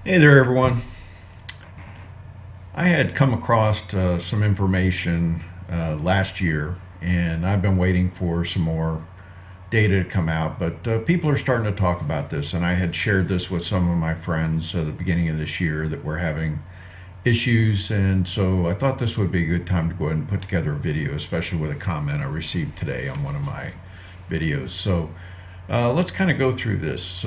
Hey there, everyone. I had come across some information last year, and I've been waiting for some more data to come out. But people are starting to talk about this, and I had shared this with some of my friends at the beginning of this year that we're having issues, and so I thought this would be a good time to go ahead and put together a video, especially with a comment I received today on one of my videos. So let's kind of go through this.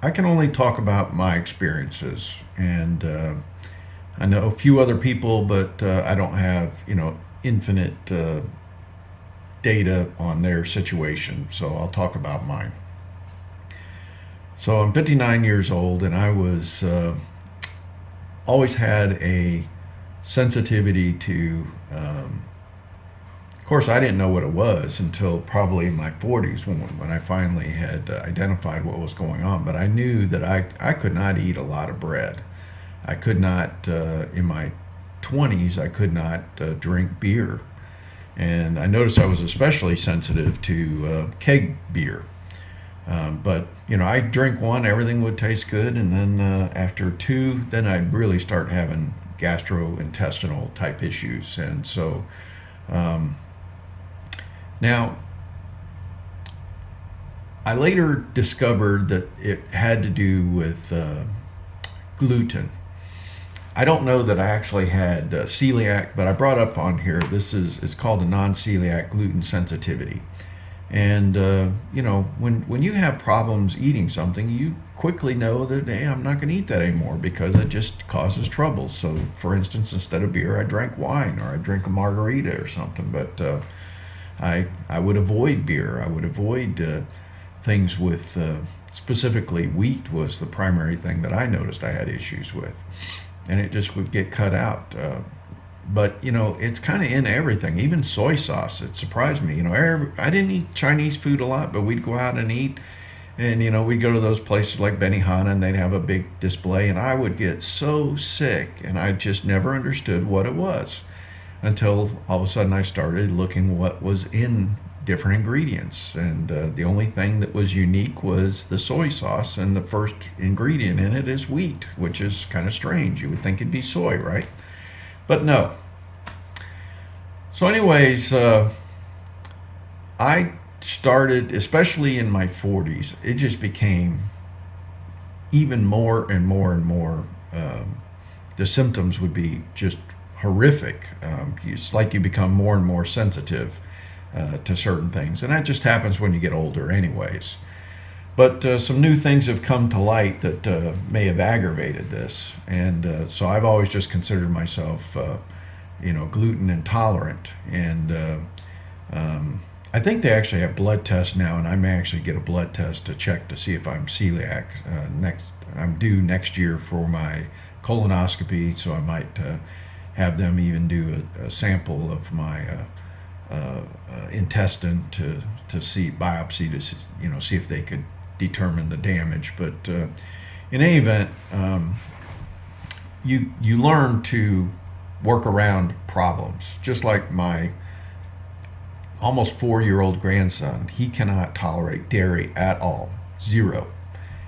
I can only talk about my experiences, and I know a few other people, but I don't have infinite data on their situation. So I'll talk about mine. So I'm 59 years old, and I was always had a sensitivity to. Of course, I didn't know what it was until probably in my 40s when I finally had identified what was going on. But I knew that I could not eat a lot of bread. I could not, in my 20s, I could not drink beer. And I noticed I was especially sensitive to keg beer. But, I drink one, everything would taste good. And then after two, then I'd really start having gastrointestinal type issues. And so now, I later discovered that it had to do with gluten. I don't know that I actually had celiac, but I brought up on here. This is it's called a non-celiac gluten sensitivity. And when you have problems eating something, you quickly know that hey, I'm not going to eat that anymore because it just causes trouble. So, for instance, instead of beer, I drank wine or I drink a margarita or something. But I would avoid beer. I would avoid things with specifically wheat was the primary thing that I noticed I had issues with, and it just would get cut out. But it's kind of in everything, even soy sauce. It surprised me. I didn't eat Chinese food a lot, but we'd go out and eat, and we'd go to those places like Benihana, and they'd have a big display, and I would get so sick, and I just never understood what it was until all of a sudden I started looking what was in different ingredients, and the only thing that was unique was the soy sauce, and the first ingredient in it is wheat, which is kind of strange. You would think it'd be soy, right? But no. So anyways, I started, especially in my 40s, it just became even more and more and more. The symptoms would be just horrific. It's like you become more and more sensitive to certain things, and that just happens when you get older, anyways. But some new things have come to light that may have aggravated this, and so I've always just considered myself, gluten intolerant. And I think they actually have blood tests now, and I may actually get a blood test to check to see if I'm celiac. I'm due next year for my colonoscopy, so I might have them even do a sample of my intestine to see biopsy to see if they could determine the damage. But in any event, you learn to work around problems. Just like my almost 4-year-old grandson, he cannot tolerate dairy at all, zero,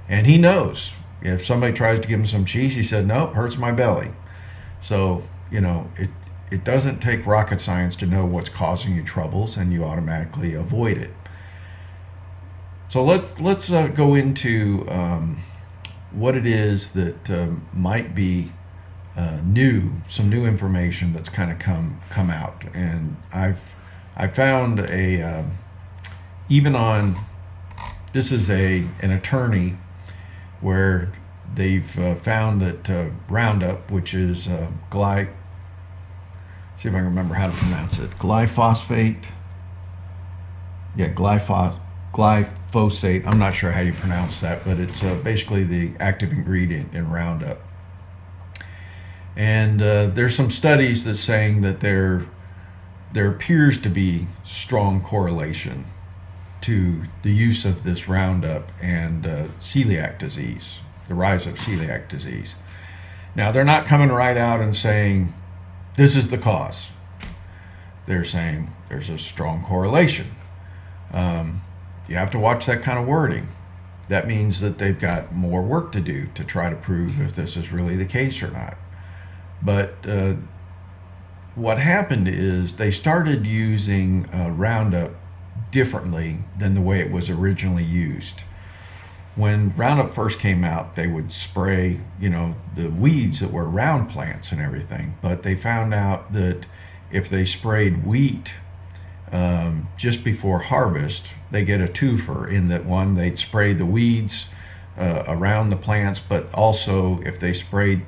and he knows if somebody tries to give him some cheese, he said no, it hurts my belly. So it doesn't take rocket science to know what's causing you troubles, and you automatically avoid it. So let's go into what it is that might be some new information that's kind of come out, and I found even on this is an attorney where they've found that Roundup, which is see if I can remember how to pronounce it, glyphosate. Yeah, glyphosate. I'm not sure how you pronounce that, but it's basically the active ingredient in Roundup. And there's some studies that saying that there appears to be strong correlation to the use of this Roundup and celiac disease, the rise of celiac disease. Now, they're not coming right out and saying this is the cause. They're saying there's a strong correlation. You have to watch that kind of wording. that means that they've got more work to do to try to prove if this is really the case or not. But what happened is they started using Roundup differently than the way it was originally used. When Roundup first came out, they would spray, the weeds that were around plants and everything. But they found out that if they sprayed wheat just before harvest, they get a twofer in that one, they'd spray the weeds around the plants, but also if they sprayed,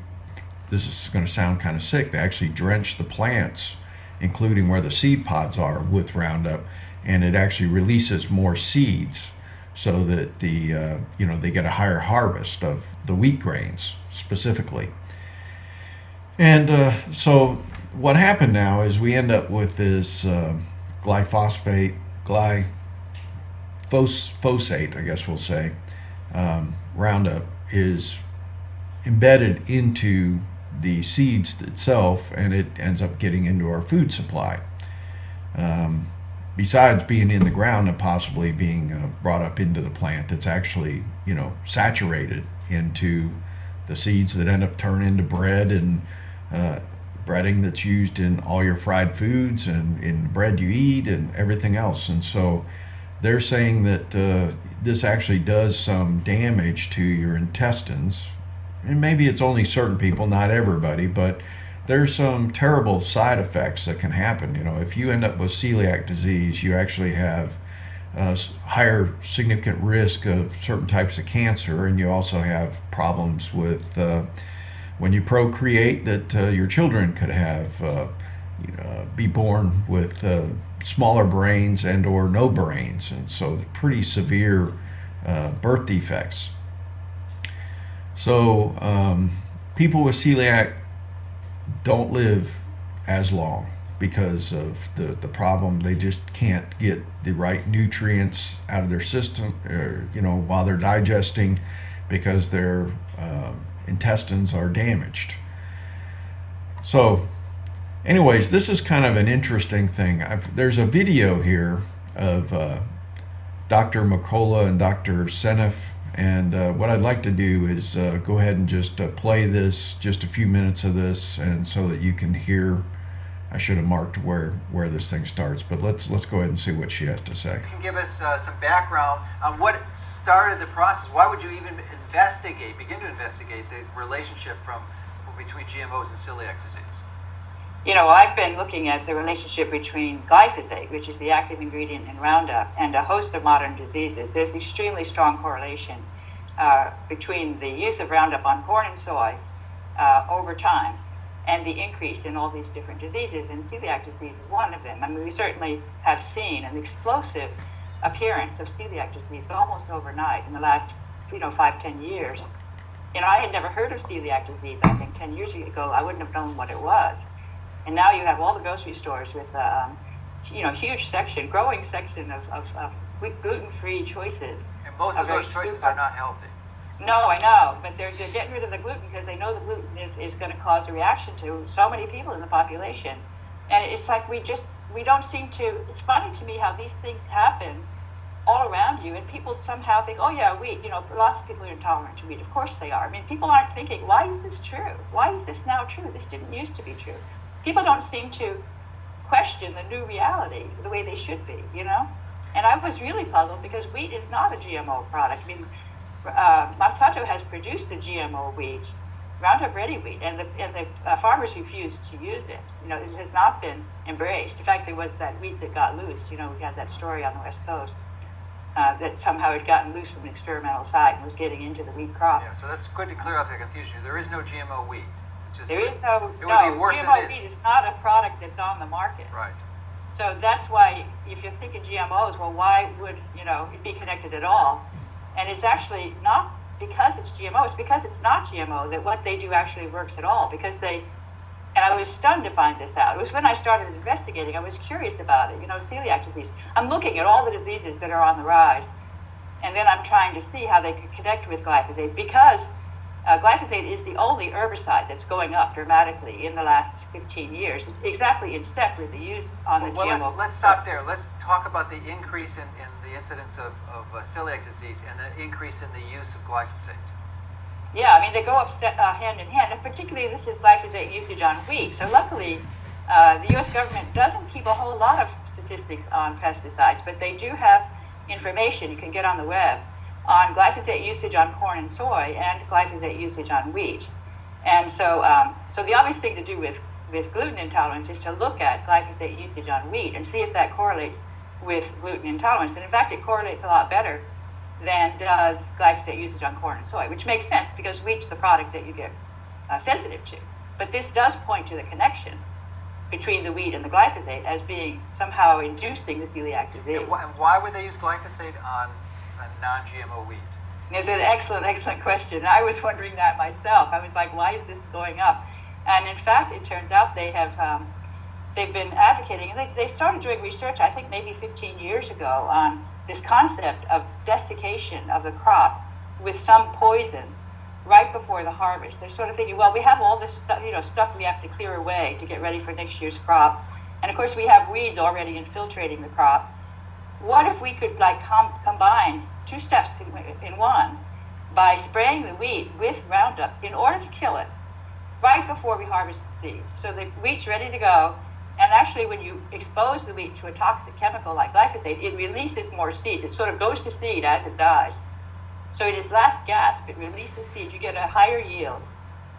this is going to sound kind of sick, they actually drench the plants, including where the seed pods are, with Roundup, and it actually releases more seeds so that they get a higher harvest of the wheat grains specifically. And so what happened now is we end up with this glyphosate, glyphosate, I guess we'll say, Roundup is embedded into the seeds itself, and it ends up getting into our food supply. Besides being in the ground and possibly being brought up into the plant, it's actually, saturated into the seeds that end up turning into bread and breading that's used in all your fried foods and in the bread you eat and everything else. And so they're saying that this actually does some damage to your intestines. And maybe it's only certain people, not everybody, but there's some terrible side effects that can happen. If you end up with celiac disease, you actually have higher significant risk of certain types of cancer, and you also have problems with when you procreate, that your children could have be born with smaller brains and or no brains, and so pretty severe birth defects. So people with celiac don't live as long because of the problem. They just can't get the right nutrients out of their system, while they're digesting, because their intestines are damaged. So anyways, this is kind of an interesting thing. There's a video here of Dr. McCullough and Dr. Seneff, and what I'd like to do is go ahead and just play this, just a few minutes of this, and so that you can hear. I should have marked where this thing starts, but let's go ahead and see what she has to say. You can give us some background on what started the process. Why would you even begin to investigate the relationship between GMOs and celiac disease? I've been looking at the relationship between glyphosate, which is the active ingredient in Roundup, and a host of modern diseases. There's extremely strong correlation between the use of Roundup on corn and soy over time, and the increase in all these different diseases, and celiac disease is one of them. I mean, we certainly have seen an explosive appearance of celiac disease almost overnight in the last 5-10 years. I had never heard of celiac disease. I think 10 years ago I wouldn't have known what it was. And now you have all the grocery stores with huge section, growing section of gluten-free choices. And most of those choices are not healthy. No, I know, but they're getting rid of the gluten because they know the gluten is going to cause a reaction to so many people in the population. And it's like we don't seem to, it's funny to me how these things happen all around you, and people somehow think, oh yeah, wheat, lots of people are intolerant to wheat. Of course they are. I mean, people aren't thinking, why is this true? Why is this now true? This didn't used to be true. People don't seem to question the new reality the way they should be, And I was really puzzled because wheat is not a GMO product. I mean, Monsanto has produced a GMO wheat, Roundup Ready wheat, and the farmers refused to use it. It has not been embraced. In fact, there was that wheat that got loose. We had that story on the West Coast that somehow had gotten loose from an experimental site and was getting into the wheat crop. Yeah, so that's good to clear up the confusion. There is no GMO wheat. There is no, it would be worse GMO than it wheat is not a product that's on the market. Right. So that's why, if you're thinking GMOs, well, why would it be connected at all? And it's actually not because it's GMO, it's because it's not GMO that what they do actually works at all. And I was stunned to find this out. It was when I started investigating, I was curious about it, celiac disease. I'm looking at all the diseases that are on the rise, and then I'm trying to see how they could connect with glyphosate, because glyphosate is the only herbicide that's going up dramatically in the last 15 years, exactly in step with the use on the GMO. Well, let's stop there. Let's talk about the increase in the incidence of celiac disease and the increase in the use of glyphosate. Yeah, I mean, they go up hand in hand, and particularly this is glyphosate usage on wheat. So luckily, the U.S. government doesn't keep a whole lot of statistics on pesticides, but they do have information you can get on the web on glyphosate usage on corn and soy and glyphosate usage on wheat. And so, so the obvious thing to do with gluten intolerance is to look at glyphosate usage on wheat and see if that correlates with gluten intolerance. And in fact, it correlates a lot better than does glyphosate usage on corn and soy, which makes sense because wheat's the product that you get sensitive to. But this does point to the connection between the wheat and the glyphosate as being somehow inducing the celiac disease. And why would they use glyphosate on non-GMO wheat? It's an excellent question. I was wondering that myself. I was like, why is this going up? And in fact, it turns out they have they've been advocating, and they started doing research, I think maybe 15 years ago, on this concept of desiccation of the crop with some poison right before the harvest. They're sort of thinking, well, we have all this stuff, stuff we have to clear away to get ready for next year's crop, and of course we have weeds already infiltrating the crop. What if we could combine two steps in one by spraying the wheat with Roundup in order to kill it right before we harvest the seed? So the wheat's ready to go, and actually when you expose the wheat to a toxic chemical like glyphosate, it releases more seeds. It sort of goes to seed as it dies. So in its last gasp, it releases seeds. You get a higher yield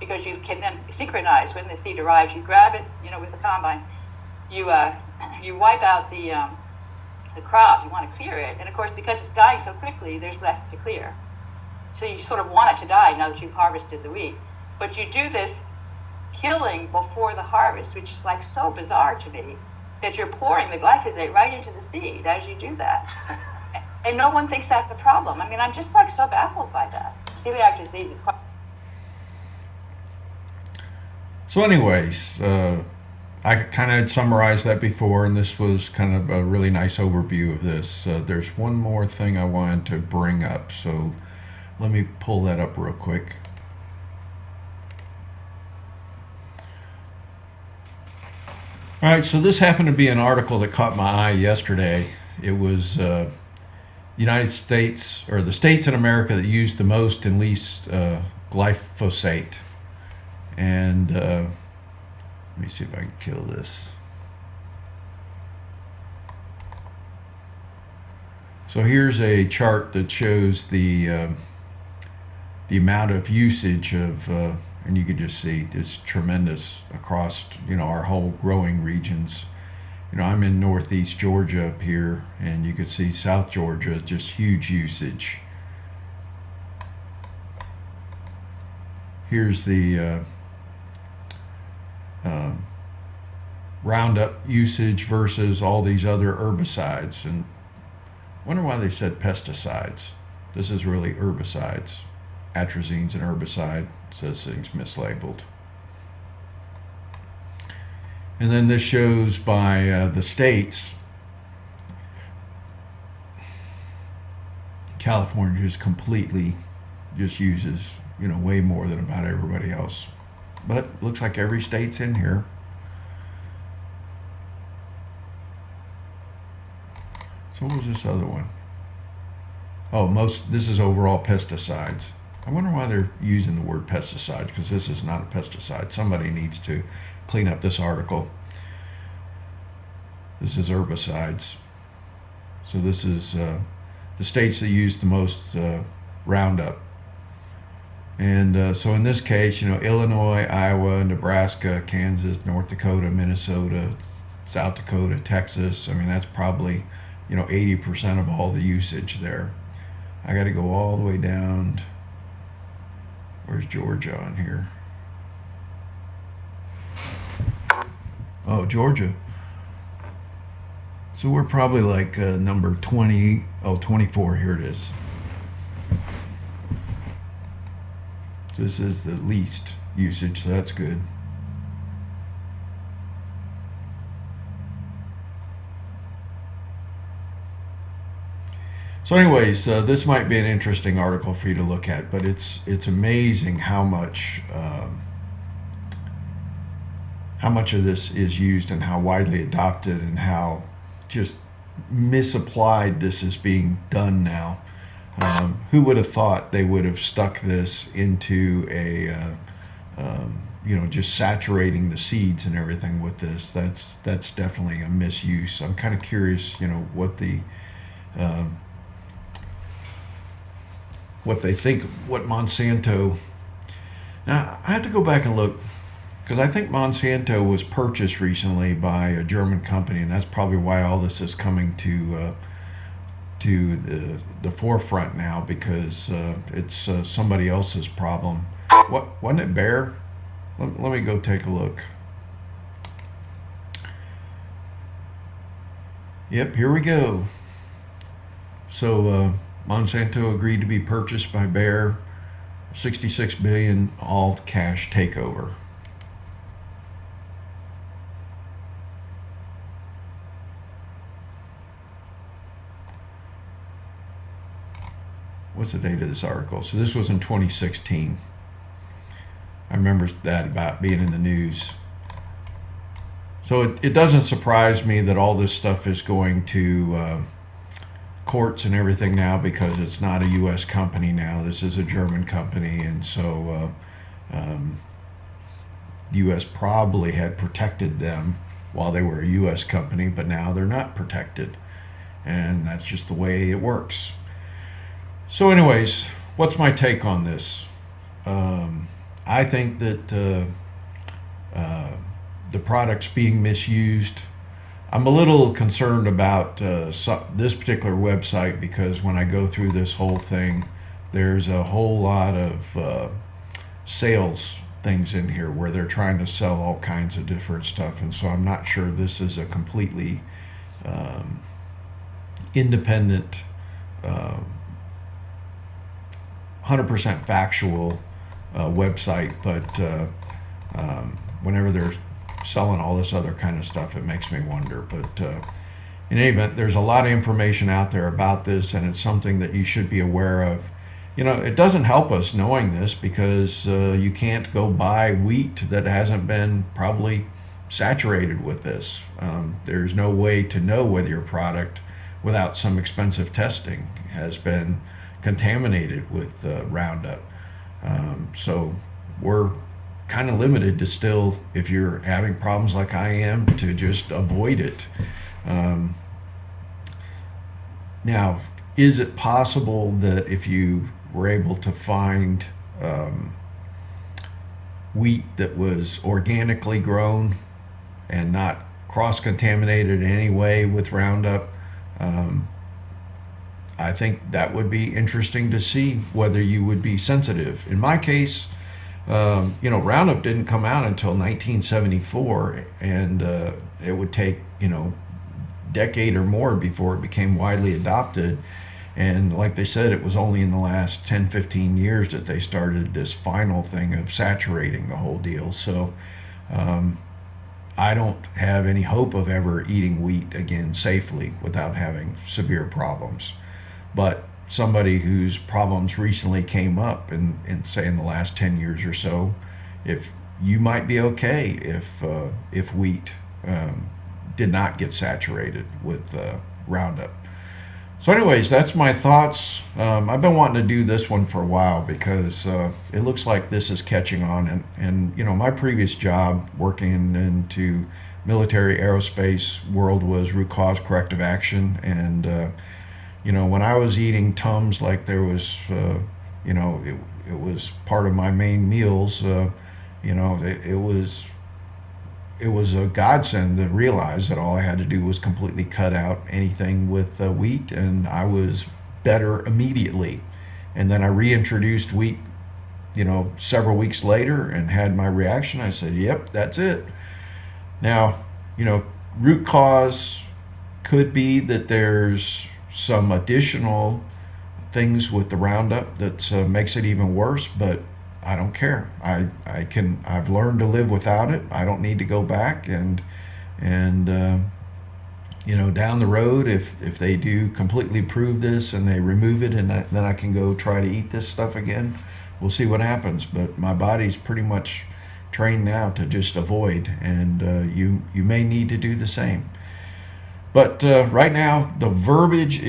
because you can then synchronize when the seed arrives. You grab it, with the combine. You wipe out the crop. You want to clear it, and of course, because it's dying so quickly, there's less to clear. So you sort of want it to die now that you've harvested the wheat. But you do this killing before the harvest, which is like so bizarre to me, that you're pouring the glyphosate right into the seed as you do that. And no one thinks that's a problem. I mean, I'm just like so baffled by that. Celiac disease is quite... So anyways, I kind of summarized that before, and this was kind of a really nice overview of this. There's one more thing I wanted to bring up, so let me pull that up real quick. All right, so this happened to be an article that caught my eye yesterday. It was United States, or the states in America that use the most and least glyphosate. And let me see if I can kill this. So here's a chart that shows the amount of usage of, and you can just see it's tremendous across, our whole growing regions. I'm in northeast Georgia up here, and you can see South Georgia, just huge usage. Here's the Roundup usage versus all these other herbicides, and I wonder why they said pesticides. This is really herbicides. Atrazine's an herbicide, says things mislabeled. And then this shows by the states. California just uses, way more than about everybody else. But looks like every state's in here. So what was this other one? Oh, this is overall pesticides. I wonder why they're using the word pesticides, because this is not a pesticide. Somebody needs to clean up this article. This is herbicides. So this is the states that use the most Roundup. And so in this case, Illinois, Iowa, Nebraska, Kansas, North Dakota, Minnesota, South Dakota, Texas. I mean, that's probably, 80% of all the usage there. I got to go all the way down. Where's Georgia on here? Oh, Georgia. So we're probably like number 24. Here it is. This is the least usage, so that's good. So, anyways, this might be an interesting article for you to look at, but it's amazing how much of this is used and how widely adopted and how just misapplied this is being done now. Who would have thought they would have stuck this into just saturating the seeds and everything with this? That's definitely a misuse. I'm kind of curious, um, what they think, what Monsanto. Now I have to go back and look because I think Monsanto was purchased recently by a German company, and that's probably why all this is coming to the forefront now, because it's somebody else's problem. What wasn't it? Bayer? Let me go take a look. Yep, here we go. So Monsanto agreed to be purchased by Bayer, 66 billion all cash takeover. What's the date of this article? So this was in 2016. I remember that about being in the news. So it doesn't surprise me that all this stuff is going to courts and everything now, because it's not a U.S. company now. This is a German company, and so the U.S. probably had protected them while they were a U.S. company, but now they're not protected, and that's just the way it works. So anyways, what's my take on this? I think that the product's being misused. I'm a little concerned about this particular website, because when I go through this whole thing, there's a whole lot of sales things in here where they're trying to sell all kinds of different stuff, and so I'm not sure this is a completely independent 100% factual website, but whenever they're selling all this other kind of stuff, it makes me wonder. But in any event, there's a lot of information out there about this, and it's something that you should be aware of. It doesn't help us knowing this, because you can't go buy wheat that hasn't been probably saturated with this. There's no way to know whether your product, without some expensive testing, has been contaminated with Roundup. So we're kind of limited to still, if you're having problems like I am, to just avoid it. Now, is it possible that if you were able to find wheat that was organically grown and not cross-contaminated in any way with Roundup, I think that would be interesting to see whether you would be sensitive. In my case, Roundup didn't come out until 1974, and it would take, decade or more before it became widely adopted. And like they said, it was only in the last 10-15 years that they started this final thing of saturating the whole deal. So I don't have any hope of ever eating wheat again safely without having severe problems. But somebody whose problems recently came up in say in the last 10 years or so, if you might be okay if wheat did not get saturated with Roundup. So anyways, that's my thoughts. I've been wanting to do this one for a while, because it looks like this is catching on, and my previous job working into military aerospace world was root cause corrective action, and when I was eating Tums like there was, it was part of my main meals. It was a godsend to realize that all I had to do was completely cut out anything with wheat, and I was better immediately. And then I reintroduced wheat, several weeks later, and had my reaction. I said, "Yep, that's it." Now, root cause could be that there's some additional things with the Roundup that makes it even worse, but I don't care. I've learned to live without it. I don't need to go back, and down the road, if they do completely prove this and they remove it, and then I can go try to eat this stuff again, we'll see what happens. But my body's pretty much trained now to just avoid, and you may need to do the same. But right now, the verbiage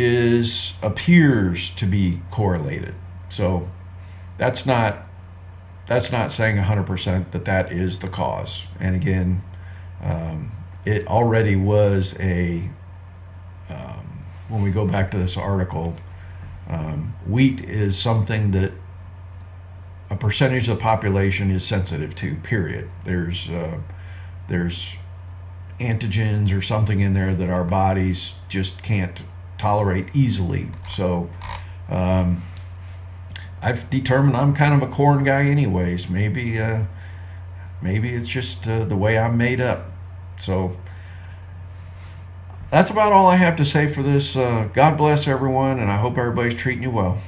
appears to be correlated. So that's not saying 100% that is the cause. And again, it already was when we go back to this article, wheat is something that a percentage of the population is sensitive to, period. There's antigens or something in there that our bodies just can't tolerate easily. So I've determined I'm kind of a corn guy anyways. Maybe it's just the way I'm made up. So that's about all I have to say for this. God bless everyone, and I hope everybody's treating you well.